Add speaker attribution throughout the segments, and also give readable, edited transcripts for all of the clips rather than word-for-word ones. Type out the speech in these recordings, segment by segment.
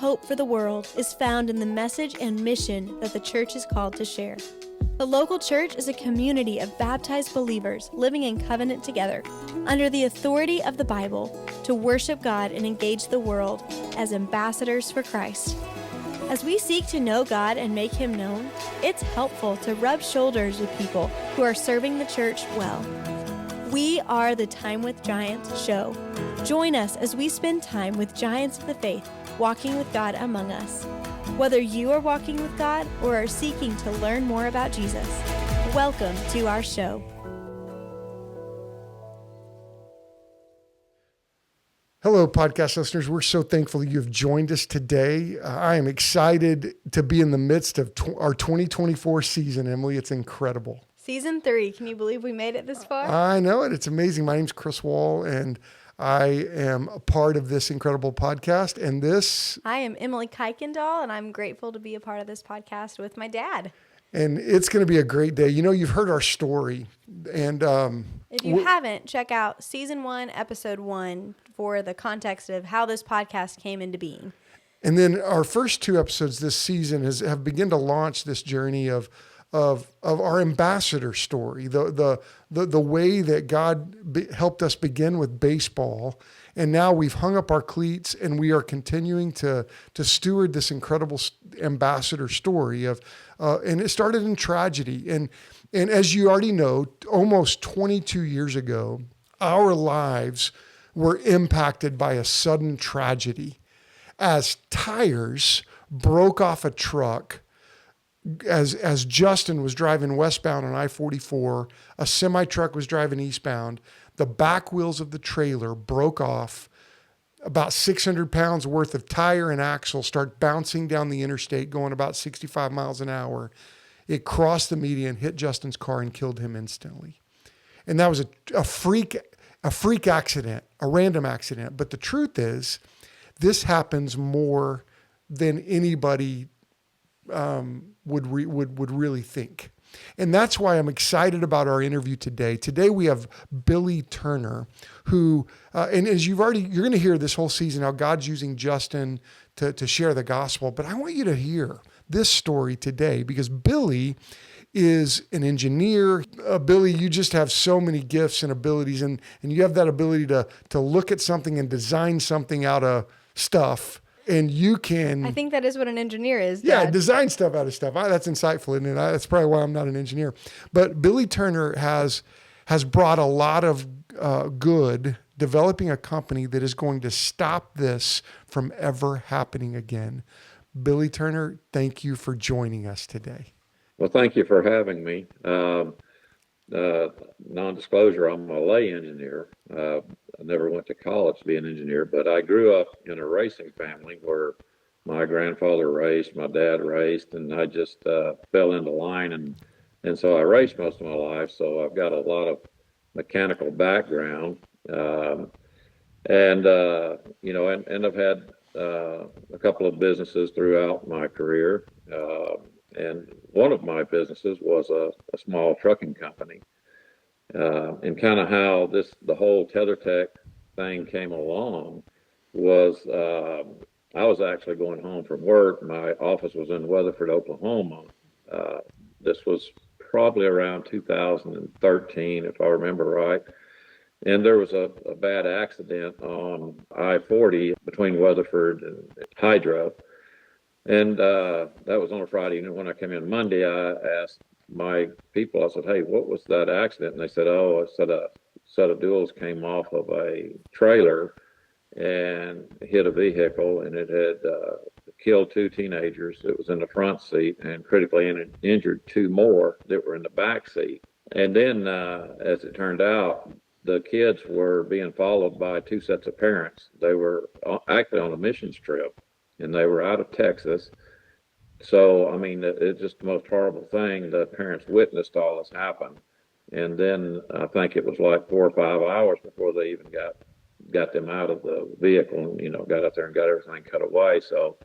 Speaker 1: hope for the world is found in the message and mission that the church is called to share. The local church is a community of baptized believers living in covenant together, under the authority of the Bible, to worship God and engage the world as ambassadors for Christ. As we seek to know God and make Him known, it's helpful to rub shoulders with people who are serving the church well. We are the Time with Giants show. Join us as we spend time with giants of the faith, walking with God among us. Whether you are walking with God or are seeking to learn more about Jesus, welcome to our show.
Speaker 2: Hello, podcast listeners. We're so thankful you have joined us today. I am excited to be in the midst of our 2024 season, Emily. It's incredible.
Speaker 1: Season 3. Can you believe we made it this far?
Speaker 2: I know it. It's amazing. My name's Chris Wall, and I am a part of this incredible podcast. And
Speaker 1: I am Emily Kuykendall, and I'm grateful to be a part of this podcast with my dad.
Speaker 2: And it's going to be a great day. You know, you've heard our story. And
Speaker 1: if you haven't, check out Season 1, Episode 1 for the context of how this podcast came into being.
Speaker 2: And then our first 2 episodes this season have begun to launch this journey of our ambassador story, the way that God helped us begin with baseball, and now we've hung up our cleats and we are continuing to steward this incredible ambassador story and it started in tragedy, and as you already know, almost 22 years ago, our lives were impacted by a sudden tragedy as tires broke off a truck. As Justin was driving westbound on I-44, a semi-truck was driving eastbound. The back wheels of the trailer broke off. About 600 pounds worth of tire and axle start bouncing down the interstate, going about 65 miles an hour. It crossed the median, hit Justin's car, and killed him instantly. And that was a freak accident, a random accident. But the truth is, this happens more than anybody would really think. And that's why I'm excited about our interview today. Today we have Billy Turner, who, and as you're going to hear this whole season how God's using Justin to share the gospel. But I want you to hear this story today because Billy is an engineer. Billy, you just have so many gifts and abilities, and you have that ability to look at something and design something out of stuff. And you can...
Speaker 1: I think that is what an engineer is, Dad.
Speaker 2: Yeah, design stuff out of stuff. That's insightful, isn't it? That's probably why I'm not an engineer. But Billy Turner has brought a lot of good, developing a company that is going to stop this from ever happening again. Billy Turner, thank you for joining us today.
Speaker 3: Well, thank you for having me. Non-disclosure, I'm a lay engineer. I never went to college to be an engineer, but I grew up in a racing family where my grandfather raced, my dad raced, and I just fell into line, and so I raced most of my life. So I've got a lot of mechanical background, and I've had a couple of businesses throughout my career, and one of my businesses was a small trucking company. And kind of how the whole Tethertech thing came along was I was actually going home from work. My office was in Weatherford, Oklahoma. This was probably around 2013, if I remember right. And there was a bad accident on I-40 between Weatherford and Hydro. And that was on a Friday. And when I came in Monday, I asked my people, I said, hey, what was that accident? And they said, a set of duals came off of a trailer and hit a vehicle, and it had killed 2 teenagers. It was in the front seat and critically injured 2 more that were in the back seat. And then, as it turned out, the kids were being followed by 2 sets of parents. They were actually on a missions trip, and they were out of Texas. So, I mean, it's just the most horrible thing. The parents witnessed all this happen. And then I think it was like 4 or 5 hours before they even got them out of the vehicle and, got out there and got everything cut away. So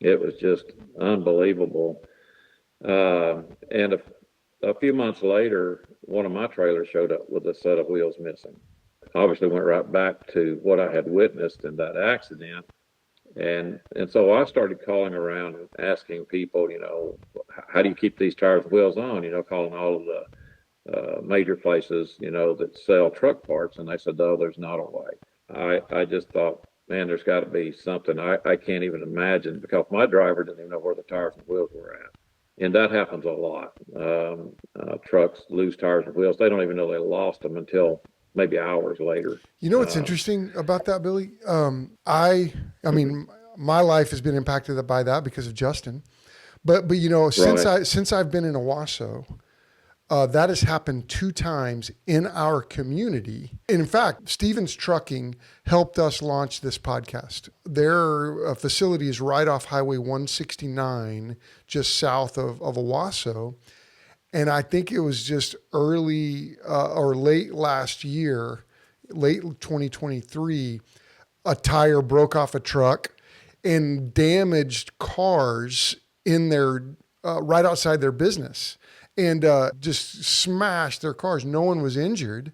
Speaker 3: it was just unbelievable. And a few months later, one of my trailers showed up with a set of wheels missing. Obviously went right back to what I had witnessed in that accident. And so I started calling around and asking people, how do you keep these tires and wheels on? Calling all of the major places, that sell truck parts, and they said, no, there's not a way. I just thought, man, there's got to be something. I can't even imagine, because my driver didn't even know where the tires and wheels were at. And that happens a lot. Trucks lose tires and wheels. They don't even know they lost them until maybe hours later.
Speaker 2: You know what's interesting about that, Billy? I mean, my life has been impacted by that because of Justin. But
Speaker 3: Right.
Speaker 2: since I've been in Owasso, that has happened 2 times in our community. And in fact, Stevens Trucking helped us launch this podcast. Their facility is right off Highway 169, just south of Owasso. And I think it was just early or late last year, late 2023, a tire broke off a truck and damaged cars in their right outside their business, and just smashed their cars. No one was injured.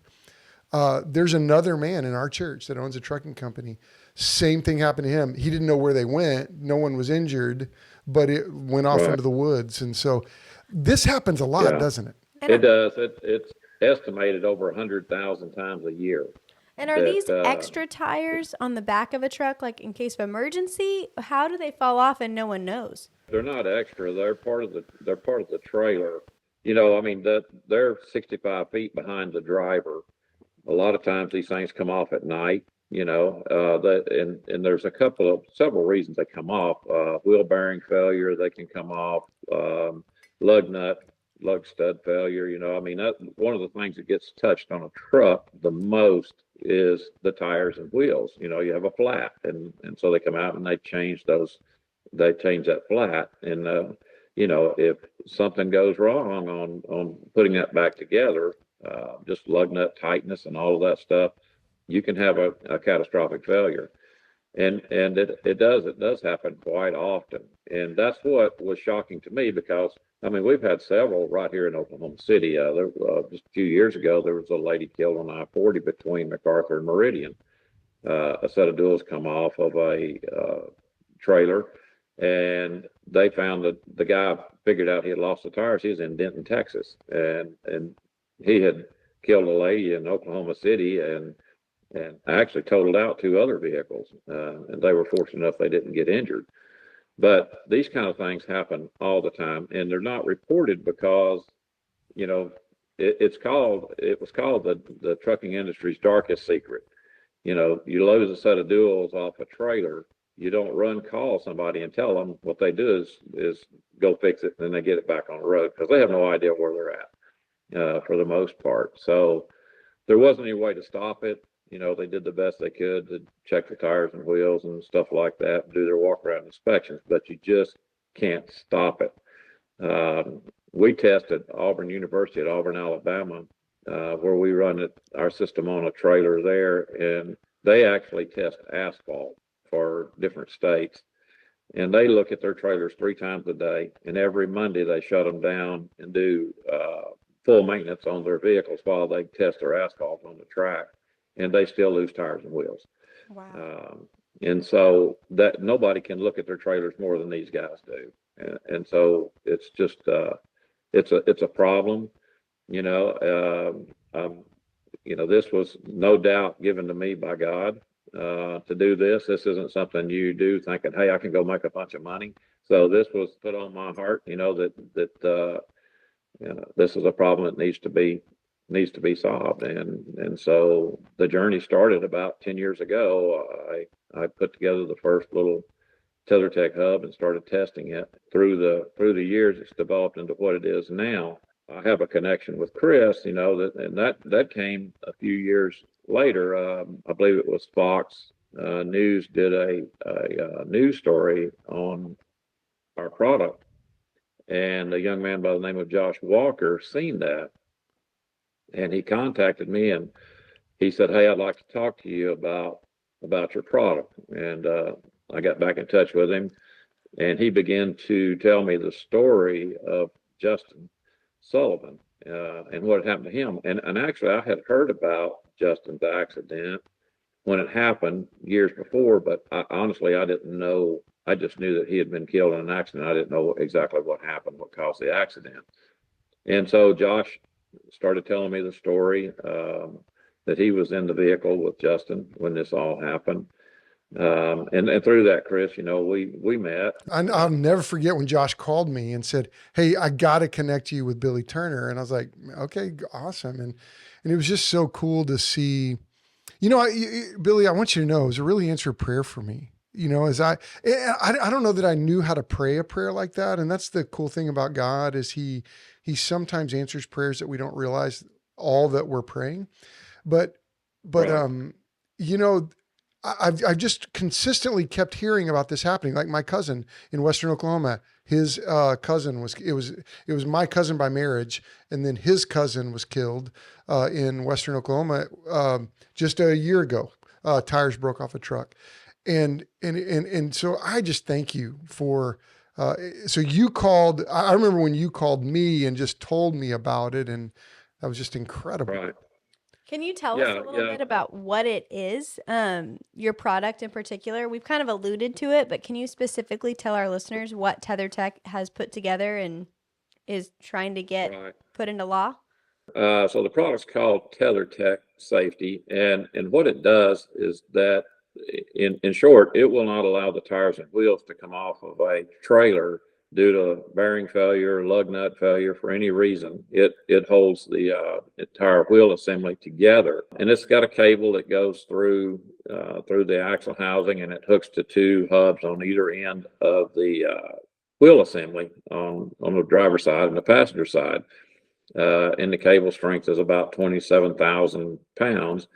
Speaker 2: There's another man in our church that owns a trucking company. Same thing happened to him. He didn't know where they went. No one was injured, but it went off
Speaker 3: Right.
Speaker 2: into the woods. And so this happens a lot,
Speaker 3: Yeah.
Speaker 2: doesn't it?
Speaker 1: And
Speaker 3: It
Speaker 1: are,
Speaker 3: does. It's estimated over 100,000 times a year
Speaker 1: and are
Speaker 3: that
Speaker 1: these extra tires on the back of a truck, like in case of emergency? How do they fall off and no one knows?
Speaker 3: they're not extra. They're part of the trailer. I mean that they're 65 feet behind the driver. A lot of times these things come off at night. And there's several reasons they come off. Wheel bearing failure, they can come off. Lug nut, lug stud failure. I mean, that one of the things that gets touched on a truck the most is the tires and wheels. You have a flat, and so they come out and they change those. They change that flat, and if something goes wrong on putting that back together, just lug nut tightness and all of that stuff, you can have a catastrophic failure. And it does happen quite often. And that's what was shocking to me, because I mean, we've had several right here in Oklahoma City. Just a few years ago, there was a lady killed on I-40 between MacArthur and Meridian. A set of duals come off of a trailer, and they found that the guy figured out he had lost the tires. He was in Denton, Texas, and he had killed a lady in Oklahoma City, and actually totaled out 2 other vehicles, and they were fortunate enough they didn't get injured. But these kind of things happen all the time, and they're not reported because you know it was called the trucking industry's darkest secret. You lose a set of duals off a trailer, you don't run call somebody and tell them. What they do is go fix it, and then they get it back on the road because they have no idea where they're at, for the most part. So there wasn't any way to stop it. They did the best they could to check the tires and wheels and stuff like that, do their walk around inspections, but you just can't stop it. We tested Auburn University at Auburn, Alabama, where we run our system on a trailer there, and they actually test asphalt for different states. And they look at their trailers 3 times a day, and every Monday they shut them down and do full maintenance on their vehicles while they test their asphalt on the track, and they still lose tires and wheels.
Speaker 1: Wow.
Speaker 3: And so that nobody can look at their trailers more than these guys do, and so it's just it's a problem. You know, this was no doubt given to me by God to do this. This isn't something you do thinking, "Hey, I can go make a bunch of money." So this was put on my heart. This is a problem that needs to be solved, and so the journey started about 10 years ago. I put together the first little Tethertech hub and started testing it. Through the years, it's developed into what it is now. I have a connection with Chris, that came a few years later. I believe it was Fox News did a news story on our product, and a young man by the name of Josh Walker seen that, and he contacted me, and he said, "Hey, I'd like to talk to you about your product." And I got back in touch with him, and he began to tell me the story of Justin Sullivan, and what had happened to him. And actually, I had heard about Justin's accident when it happened years before, but honestly, I didn't know. I just knew that he had been killed in an accident. I didn't know exactly what happened, what caused the accident. And so Josh started telling me the story, that he was in the vehicle with Justin when this all happened. And through that, Chris, we met.
Speaker 2: I'll never forget when Josh called me and said, "Hey, I got to connect you with Billy Turner." And I was like, "Okay, awesome." And it was just so cool to see, Billy, I want you to know, it was a really answered prayer for me. As I don't know that I knew how to pray a prayer like that. And that's the cool thing about God is he sometimes answers prayers that we don't realize all that we're praying. But,
Speaker 3: Right.
Speaker 2: you know, I've just consistently kept hearing about this happening. Like my cousin in Western Oklahoma, his cousin it was my cousin by marriage, and then his cousin was killed in Western Oklahoma just a year ago. Tires broke off a truck, and so I just thank you for. So you called. I remember when you called me and just told me about it, and that was just incredible.
Speaker 3: Right.
Speaker 1: Can you tell us a
Speaker 3: Yeah.
Speaker 1: little
Speaker 3: Yeah.
Speaker 1: bit about what it is, your product in particular? We've kind of alluded to it, but can you specifically tell our listeners what Tethertech has put together and is trying to get
Speaker 3: Right.
Speaker 1: put into law?
Speaker 3: So the product's called Tethertech Safety, and what it does is that, in short, it will not allow the tires and wheels to come off of a trailer due to bearing failure, lug nut failure, for any reason. It holds the entire wheel assembly together, and it's got a cable that goes through the axle housing, and it hooks to two hubs on either end of the wheel assembly on the driver's side and the passenger side. And the cable strength is about 27,000 pounds.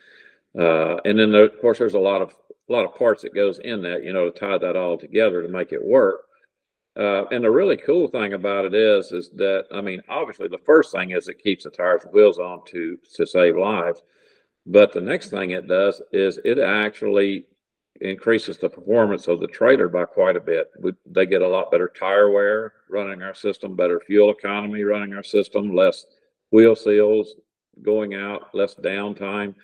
Speaker 3: And then of course there's a lot of parts that goes in that, to tie that all together to make it work. And the really cool thing about it is that, I mean, obviously the first thing is it keeps the tires and wheels on to save lives. But the next thing it does is it actually increases the performance of the trailer by quite a bit. They get a lot better tire wear running our system, better fuel economy running our system, less wheel seals going out, less downtime.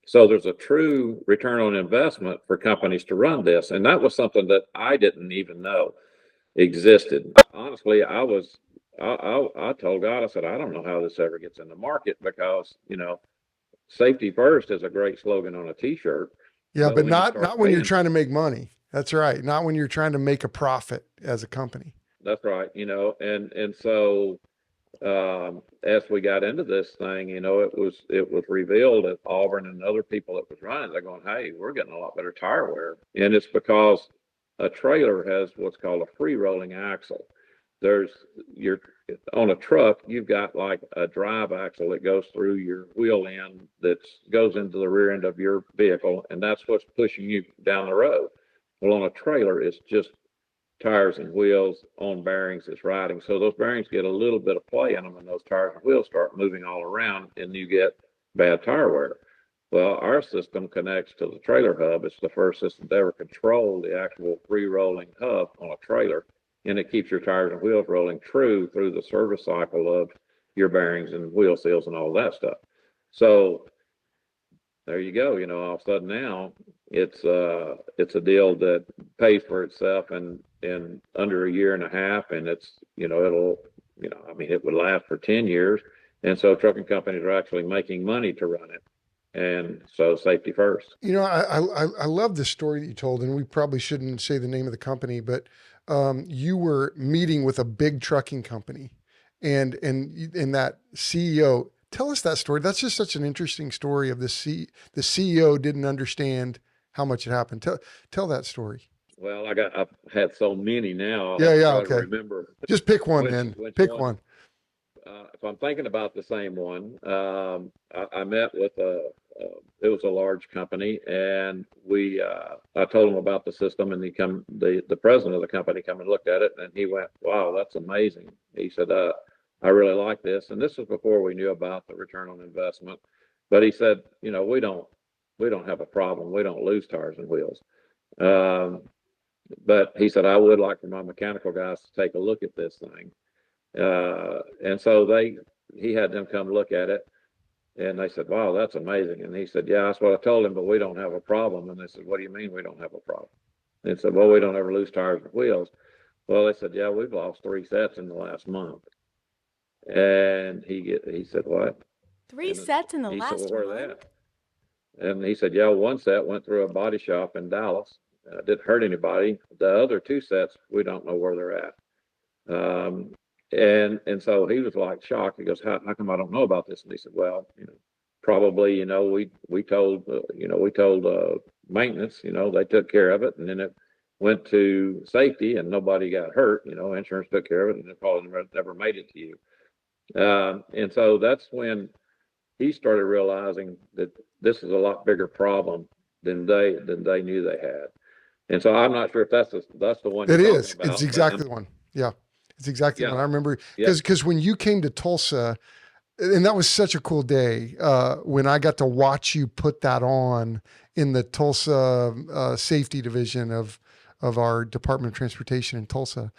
Speaker 3: So there's a true return on investment for companies to run this. And that was something that I didn't even know existed. Honestly, I told God, I said, I don't know how this ever gets in the market because, safety first is a great slogan on a t-shirt,
Speaker 2: Yeah,
Speaker 3: but
Speaker 2: but
Speaker 3: when you
Speaker 2: not
Speaker 3: start
Speaker 2: when you're
Speaker 3: paying,
Speaker 2: trying to make money. That's right. Not when you're trying to make a profit as a company.
Speaker 3: that's right, and so as we got into this thing, it was revealed at Auburn and other people that was running, they're going, hey, we're getting a lot better tire wear, and it's because a trailer has what's called a free rolling axle. There's you're On a truck, you've got like a drive axle that goes through your wheel end that goes into the rear end of your vehicle, and that's what's pushing you down the road. Well, on a trailer, it's just tires and wheels on bearings that's riding. So those bearings get a little bit of play in them, and those tires and wheels start moving all around, and you get bad tire wear. Well, our system connects to the trailer hub. It's the first system to ever control the actual free rolling hub on a trailer, and it keeps your tires and wheels rolling true through the service cycle of your bearings and wheel seals and all that stuff. So there you go. All of a sudden now it's a deal that pays for itself in under a year and a half, and it'll I mean it would last for 10 years, and so trucking companies are actually making money to run it, and so safety first.
Speaker 2: I love this story that you told, and we probably shouldn't say the name of the company, but you were meeting with a big trucking company, and that CEO. Tell us that story. That's just such an interesting story of the CEO didn't understand how much it happened. Tell that story.
Speaker 3: Well, I've had so many now. I'll
Speaker 2: Yeah,
Speaker 3: have to
Speaker 2: yeah,
Speaker 3: try to
Speaker 2: okay.
Speaker 3: remember
Speaker 2: Just pick one then.
Speaker 3: which
Speaker 2: Pick
Speaker 3: one.
Speaker 2: one.
Speaker 3: If I'm thinking about the same one, I met with it was a large company, and I told him about the system, and the president of the company come and looked at it, and he went, "Wow, that's amazing." He said, "I really like this," and this was before we knew about the return on investment. But he said, we don't have a problem. We don't lose tires and wheels. Um, but he said, I would like for my mechanical guys to take a look at this thing. And so he had them come look at it. And they said, wow, that's amazing. And he said, yeah, that's what I told him, but we don't have a problem. And they said, what do you mean we don't have a problem? And he said, well, we don't ever lose tires and wheels. Well, they said, yeah, we've lost 3 sets in the last month. And he said, what?
Speaker 1: Three
Speaker 3: And
Speaker 1: sets in the
Speaker 3: he said,
Speaker 1: last
Speaker 3: well, where
Speaker 1: month?
Speaker 3: that? And he said, yeah, 1 set went through a body shop in Dallas. Didn't hurt anybody. The other 2 sets, we don't know where they're at. And so he was like shocked. He goes, how come I don't know about this? And he said, well, probably, we told, we told maintenance, they took care of it. And then it went to safety and nobody got hurt. Insurance took care of it and it probably never made it to you. And so that's when he started realizing that this is a lot bigger problem than they knew they had. And so I'm not sure if that's the one
Speaker 2: It
Speaker 3: you're
Speaker 2: is.
Speaker 3: talking about.
Speaker 2: It's exactly the one. Yeah. It's exactly the one. I remember because when you came to Tulsa, and that was such a cool day when I got to watch you put that on in the Tulsa safety division of our Department of Transportation in Tulsa.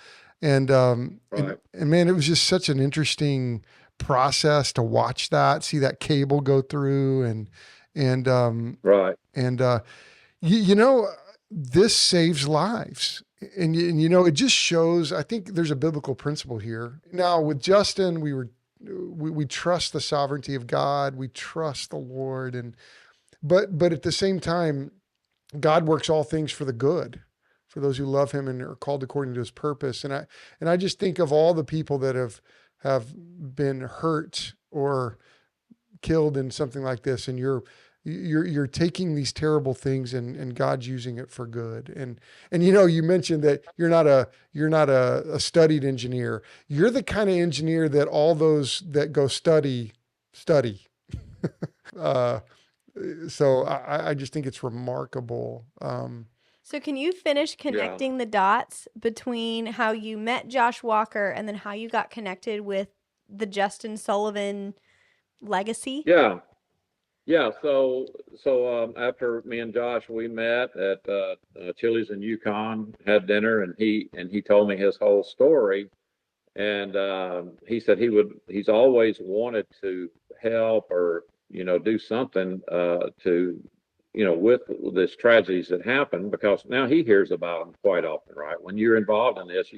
Speaker 2: And,
Speaker 3: Right.
Speaker 2: and man, it was just such an interesting process to watch that, see that cable go through
Speaker 3: Right.
Speaker 2: and this saves lives. And it just shows, I think there's a biblical principle here. Now with Justin, we trust the sovereignty of God. We trust the Lord. But at the same time, God works all things for the good, for those who love him and are called according to his purpose. And I just think of all the people that have been hurt or killed in something like this, and you're taking these terrible things and God's using it for good. And you mentioned that you're not a studied engineer. You're the kind of engineer that all those that go study. So I just think it's remarkable.
Speaker 1: So can you finish connecting the dots between how you met Josh Walker and then how you got connected with the Justin Sullivan legacy?
Speaker 3: Yeah. Yeah. So after me and Josh, we met at Chili's in Yukon, had dinner, and he told me his whole story. And he said he's always wanted to help or do something to with this tragedies that happen, because now he hears about them quite often, right? When you're involved in this,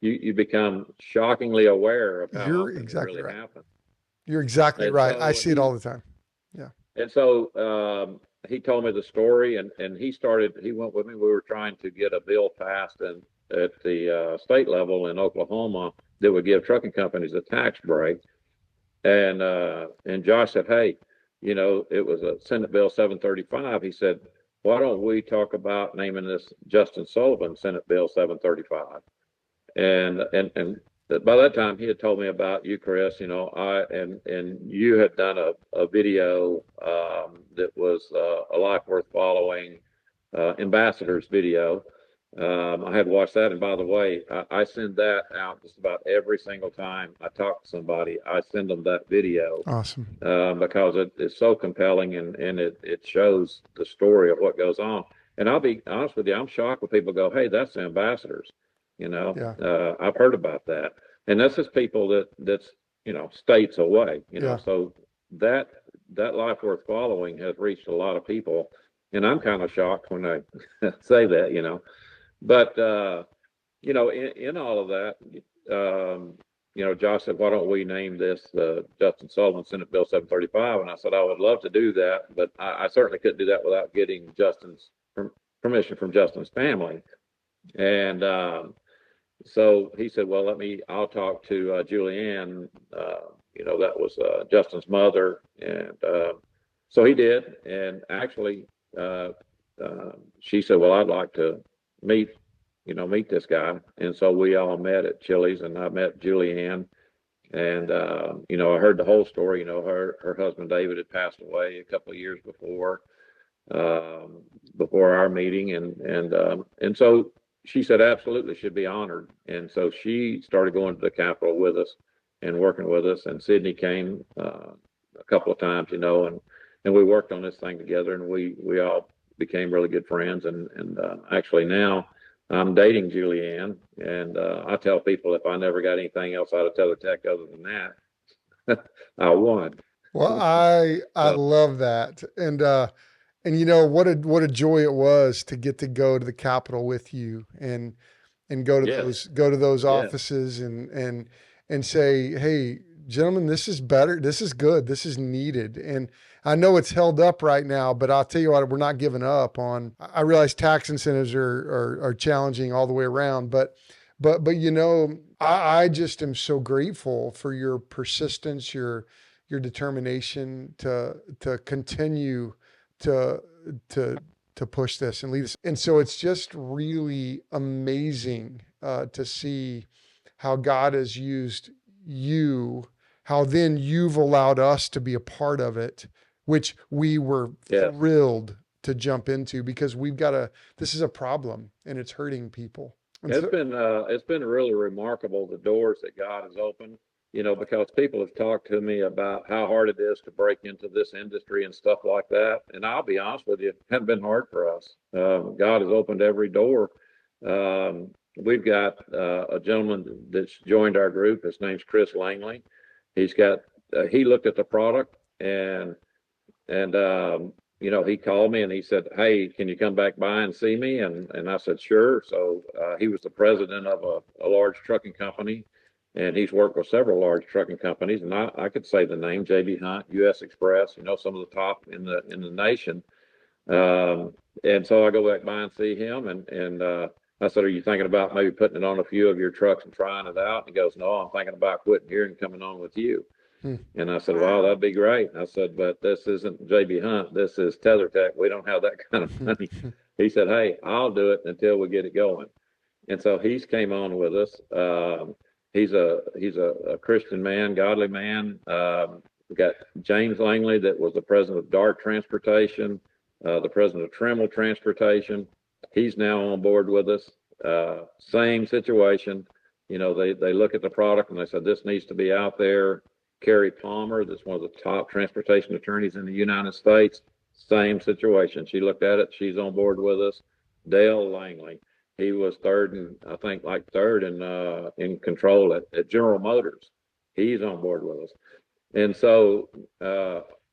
Speaker 3: you become shockingly aware of how
Speaker 2: You're
Speaker 3: often
Speaker 2: exactly
Speaker 3: it really
Speaker 2: right.
Speaker 3: happens.
Speaker 2: You're exactly
Speaker 3: And
Speaker 2: right. I
Speaker 3: so
Speaker 2: see it all the time. Yeah.
Speaker 3: And so he told me the story, and he went with me. We were trying to get a bill passed at the state level in Oklahoma that would give trucking companies a tax break. And Josh said, hey, it was a Senate Bill 735. He said, why don't we talk about naming this Justin Sullivan Senate Bill 735? And by that time he had told me about you, Chris. And you had done a video that was a life worth following, ambassadors video. I had watched that, and by the way, I send that out just about every single time I talk to somebody. I send them that video.
Speaker 2: Awesome.
Speaker 3: Because it's so compelling, and it shows the story of what goes on. And I'll be honest with you, I'm shocked when people go, "Hey, that's the ambassadors." I've heard about that, and that's just people that's states away. So that life worth following has reached a lot of people, and I'm kind of shocked when I say that. But in all of that, Josh said, "Why don't we name this Justin Sullivan Senate Bill 735?" And I said, "I would love to do that, but I certainly couldn't do that without getting Justin's permission from Justin's family." And so he said, "Well, I'll talk to Julianne." That was Justin's mother, and so he did. And actually, she said, "Well, I'd like to meet this guy." And so we all met at Chili's, and I met Julianne, and I heard the whole story. Her husband David had passed away a couple of years before our meeting, and so she said absolutely should be honored. And so she started going to the Capitol with us and working with us, and Sydney came a couple of times, and we worked on this thing together, and we all became really good friends. And actually now I'm dating Julianne, and I tell people if I never got anything else out of Tethertech other than that, I won.
Speaker 2: Well, I
Speaker 3: So,
Speaker 2: love that. And what a joy it was to get to go to the Capitol with you and
Speaker 3: yes,
Speaker 2: go to those
Speaker 3: yes,
Speaker 2: offices and say, "Hey, gentlemen, this is better. This is good. This is needed." And I know it's held up right now, but I'll tell you what, we're not giving up on. I realize tax incentives are challenging all the way around, but I just am so grateful for your persistence, your determination to continue to to to push this and lead us. And so it's just really amazing to see how God has used you, how then you've allowed us to be a part of it, which we were
Speaker 3: yes.
Speaker 2: thrilled to jump into because this is a problem and it's hurting people. And so,
Speaker 3: It's been really remarkable the doors that God has opened. Because people have talked to me about how hard it is to break into this industry and stuff like that. And I'll be honest with you, it hasn't been hard for us. God has opened every door. We've got a gentleman that's joined our group. His name's Chris Langley. He looked at the product and he called me and he said, "Hey, can you come back by and see me?" And I said, "Sure." So he was the president of a large trucking company, and he's worked with several large trucking companies. And I could say the name J.B. Hunt, U.S. Express, some of the top in the nation. And so I go back by and see him, and I said, "Are you thinking about maybe putting it on a few of your trucks and trying it out?" And he goes, "No, I'm thinking about quitting here and coming on with you."
Speaker 2: hmm,
Speaker 3: And I said, "Wow, that'd be great." I said, "But this isn't JB Hunt. This is Tethertech. We don't have that kind of money." He said, "Hey, I'll do it until we get it going." And so he's came on with us. He's a Christian man, godly man. We got James Langley, that was the president of Dart Transportation, the president of Tremel Transportation. He's now on board with us. Same situation. They look at the product and they said, "This needs to be out there." Carrie Palmer, that's one of the top transportation attorneys in the United States, same situation. She looked at it. She's on board with us. Dale Langley, he was third, and I think like third in control at General Motors. He's on board with us. And so,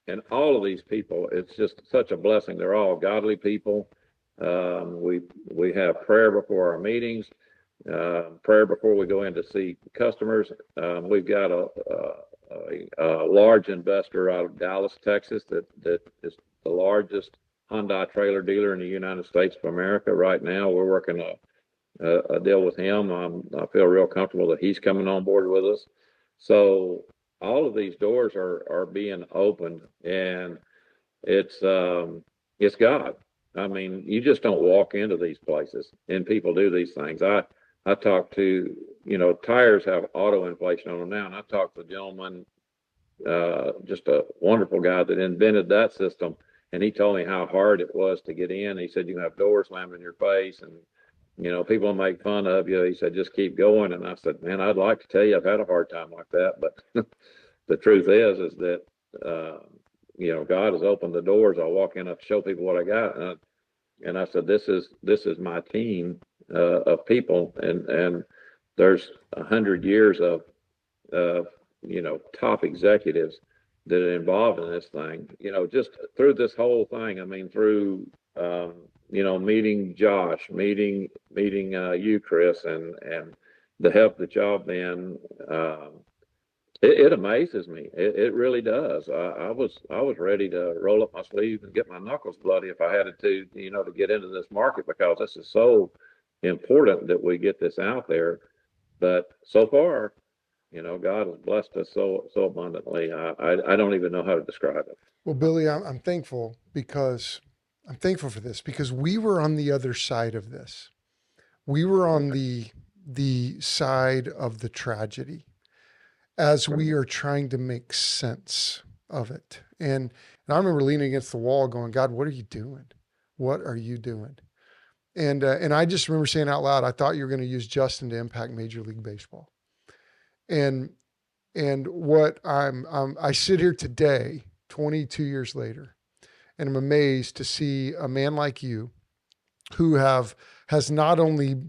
Speaker 3: and all of these people, it's just such a blessing. They're all godly people. We have prayer before our meetings, prayer before we go in to see customers. We've got a large investor out of Dallas, Texas, that is the largest Hyundai trailer dealer in the United States of America. Right now, we're working a deal with him. I feel real comfortable that he's coming on board with us. So all of these doors are being opened, and it's God. I mean, you just don't walk into these places and people do these things. I talked to, tires have auto inflation on them now, and I talked to a gentleman, just a wonderful guy that invented that system, and he told me how hard it was to get in. He said you can have doors slammed in your face, and people will make fun of you. He said just keep going, and I said, man, I'd like to tell you I've had a hard time like that, but the truth is that God has opened the doors. I'll walk in, I show people what I got, and I said, this is my team of people, and there's 100 years of top executives that are involved in this thing. Just through this whole thing. I mean, through meeting Josh, meeting you, Chris, and the help that y'all been. It amazes me. It really does. I was ready to roll up my sleeves and get my knuckles bloody if I had to, to get into this market, because this is so important that we get this out there. But so far, God has blessed us so abundantly. I don't even know how to describe it.
Speaker 2: well, Billy, I'm thankful for this because we were on the other side of this. We were on the side of the tragedy as we are trying to make sense of it. And I remember leaning against the wall going, God, what are you doing? What are you doing? And I just remember saying out loud, I thought you were going to use Justin to impact Major League Baseball. And what I sit here today, 22 years later, and I'm amazed to see a man like you who has not only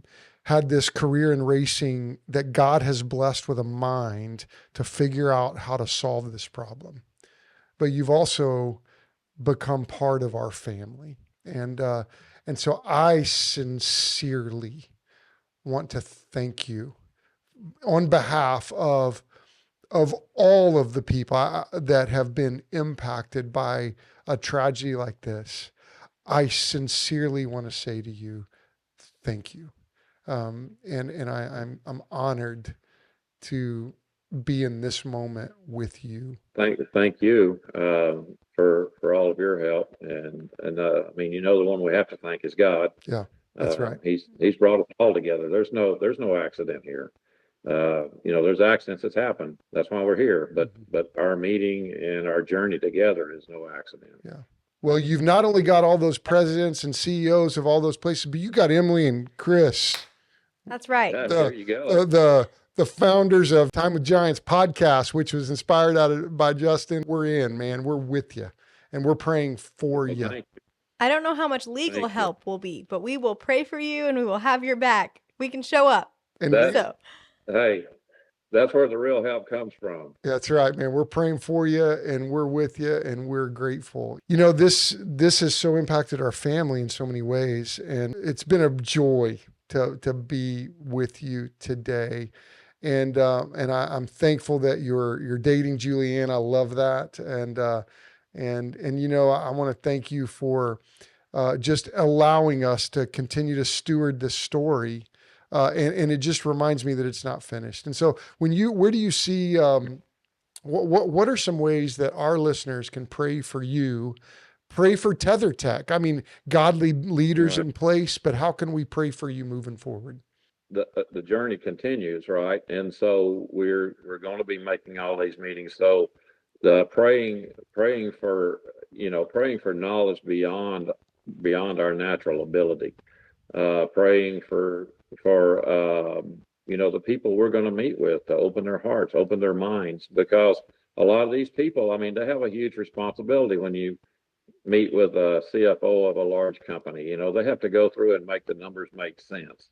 Speaker 2: had this career in racing, that God has blessed with a mind to figure out how to solve this problem. but you've also become part of our family. And so I sincerely want to thank you on behalf of all of the people that have been impacted by a tragedy like this. I sincerely want to say to you, thank you. I'm honored to be in this moment with you.
Speaker 3: Thank you for all of your help, and I mean, the one we have to thank is God.
Speaker 2: Yeah, that's right.
Speaker 3: He's brought it all together. There's no accident here. There's accidents that's happened. That's why we're here. But our meeting and our journey together is no accident.
Speaker 2: Yeah. Well, you've not only got all those presidents and CEOs of all those places, but you got Emily and Chris.
Speaker 1: That's right.
Speaker 3: Yeah, there you go.
Speaker 2: The founders of Time with Giants podcast, which was inspired by Justin. We're in, man. We're with you, and we're praying for you.
Speaker 3: Thank you.
Speaker 1: I don't know how much legal help will be, but we will pray for you and we will have your back. We can show up.
Speaker 3: Hey, that's where the real help comes from.
Speaker 2: That's right, man. We're praying for you and we're with you and we're grateful. This has so impacted our family in so many ways, and it's been a joy to be with you today. And I'm thankful that you're dating Julianne. I love that. And I want to thank you for just allowing us to continue to steward this story. And it just reminds me that it's not finished. And so where do you see, what are some ways that our listeners can pray for you, pray for Tethertech? I mean, godly leaders in place, but how can we pray for you moving forward?
Speaker 3: The journey continues, right? And so we're going to be making all these meetings. So the praying for knowledge beyond our natural ability, praying for the people we're going to meet with to open their hearts, open their minds, because a lot of these people, they have a huge responsibility when you meet with a CFO of a large company. They have to go through and make the numbers make sense.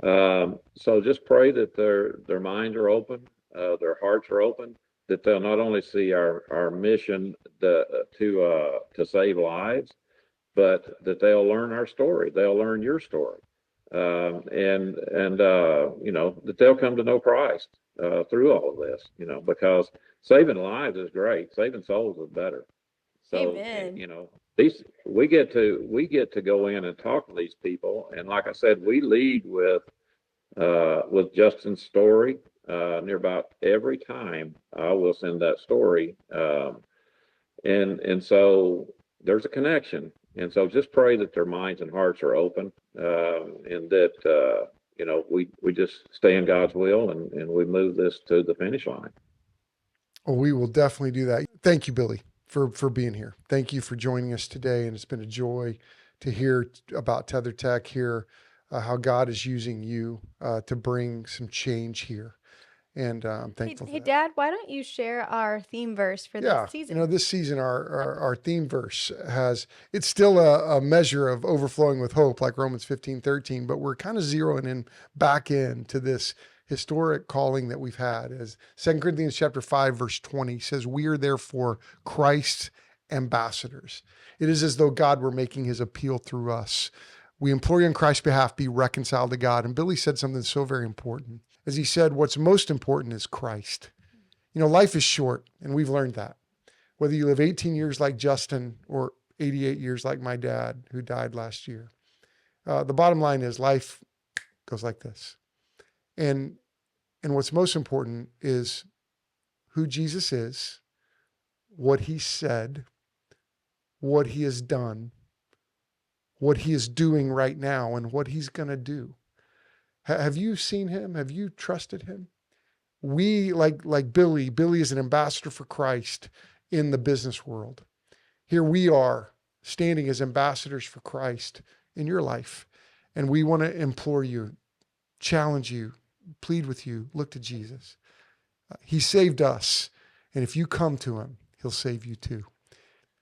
Speaker 3: So just pray that their minds are open, their hearts are open, that they'll not only see our mission to save lives, but that they'll learn our story. They'll learn your story. That they'll come to know Christ through all of this, because saving lives is great. Saving souls is better. So,
Speaker 1: Amen.
Speaker 3: we get to go in and talk to these people. And like I said, we lead with Justin's story near about every time I will send that story. And so there's a connection. And so just pray that their minds and hearts are open, and that, we just stay in God's will and we move this to the finish line.
Speaker 2: Well, we will definitely do that. Thank you, Billy, for being here. Thank you for joining us today. And it's been a joy to hear about Tethertech, hear how God is using you to bring some change here. And I'm thankful.
Speaker 1: Hey, Dad, why don't you share our theme verse for this season?
Speaker 2: This season, our theme verse it's still a measure of overflowing with hope, like Romans 15:13, but we're kind of zeroing in back into this historic calling that we've had. As 2 Corinthians chapter 5, verse 20 says, we are therefore Christ's ambassadors. It is as though God were making his appeal through us. We implore you on Christ's behalf, be reconciled to God. And Billy said something so very important. As he said, what's most important is Christ. Life is short, and we've learned that. Whether you live 18 years like Justin or 88 years like my dad, who died last year. The bottom line is life goes like this. And what's most important is who Jesus is, what he said, what he has done, what he is doing right now, and what he's going to do. Have you seen him? Have you trusted him? We, like Billy is an ambassador for Christ in the business world. Here we are standing as ambassadors for Christ in your life. And we want to implore you, challenge you, plead with you, look to Jesus. He saved us. And if you come to him, he'll save you too.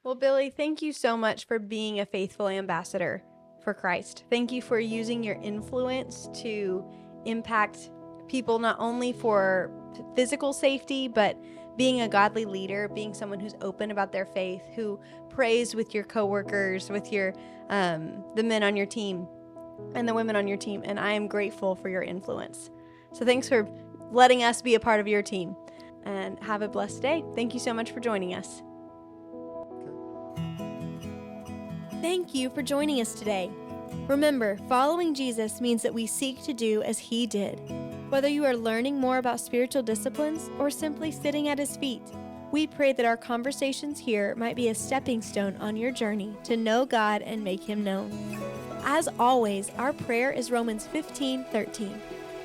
Speaker 1: Well, Billy, thank you so much for being a faithful ambassador for Christ. Thank you for using your influence to impact people, not only for physical safety, but being a godly leader, being someone who's open about their faith, who prays with your coworkers, with your the men on your team and the women on your team. And I am grateful for your influence. So thanks for letting us be a part of your team, and have a blessed day. Thank you so much for joining us. Thank you for joining us today. Remember, following Jesus means that we seek to do as he did. Whether you are learning more about spiritual disciplines or simply sitting at his feet, we pray that our conversations here might be a stepping stone on your journey to know God and make him known. As always, our prayer is Romans 15:13.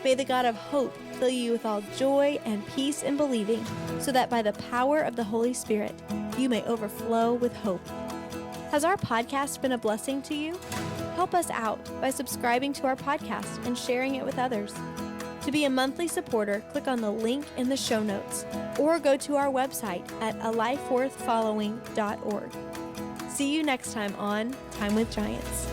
Speaker 1: May the God of hope fill you with all joy and peace in believing, so that by the power of the Holy Spirit, you may overflow with hope. Has our podcast been a blessing to you? Help us out by subscribing to our podcast and sharing it with others. To be a monthly supporter, click on the link in the show notes or go to our website at alifeworthfollowing.org. See you next time on Time with Giants.